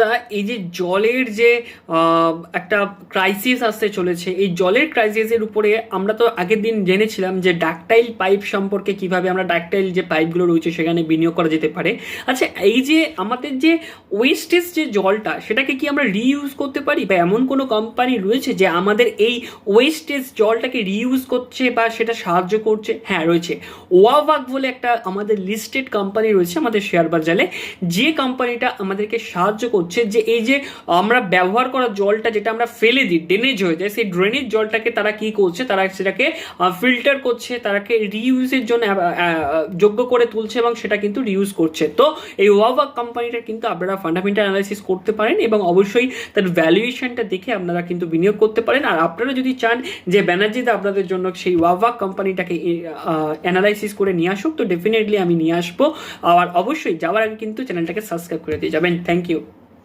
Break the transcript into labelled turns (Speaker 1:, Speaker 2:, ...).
Speaker 1: দাদা এই যে জলের যে একটা ক্রাইসিস আসতে চলেছে, এই জলের ক্রাইসিসের উপরে আমরা তো আগের দিন জেনেছিলাম যে ডাকটাইল পাইপ সম্পর্কে, কিভাবে আমরা ডাকটাইল যে পাইপগুলো রয়েছে সেখানে বিনিয়োগ করা যেতে পারে। আচ্ছা, এই যে আমাদের যে ওয়েস্টেজ যে জলটা, সেটাকে কি আমরা রিইউজ করতে পারি, বা এমন কোনো কোম্পানি রয়েছে যে আমাদের এই ওয়েস্টেজ জলটাকে রিইউজ করছে বা সেটা সাহায্য করছে? হ্যাঁ, রয়েছে। ওয়াভাক বলে একটা আমাদের লিস্টেড কোম্পানি রয়েছে আমাদের শেয়ার বাজারে, যে কোম্পানিটা আমাদেরকে সাহায্য করছে যে এই যে আমরা ব্যবহার করা জলটা যেটা আমরা ফেলে দিই, ড্রেনেজ হয়ে যায়, সেই ড্রেনেজ জলটাকে তারা কি করছে, তারা সেটাকে ফিল্টার করছে, তারাকে রিইউজের জন্য যোগ্য করে তুলছে এবং সেটা কিন্তু রিইউজ করছে। তো এই ওয়াভাক কোম্পানিটা কিন্তু আপনারা ফান্ডামেন্টাল অ্যানালাইসিস করতে পারেন এবং অবশ্যই তার ভ্যালুয়েশনটা দেখে আপনারা কিন্তু বিনিয়োগ করতে পারেন। আর আপনারা যদি চান যে ব্যানার্জিদা আপনাদের জন্য সেই ওয়াভাক কোম্পানিটাকে অ্যানালাইসিস করে নিয়ে আসুক, তো ডেফিনেটলি আমি নিয়ে আসবো। আর অবশ্যই যাওয়ার আগে কিন্তু চ্যানেলটাকে সাবস্ক্রাইব করে দিয়ে যাবেন। Thank you.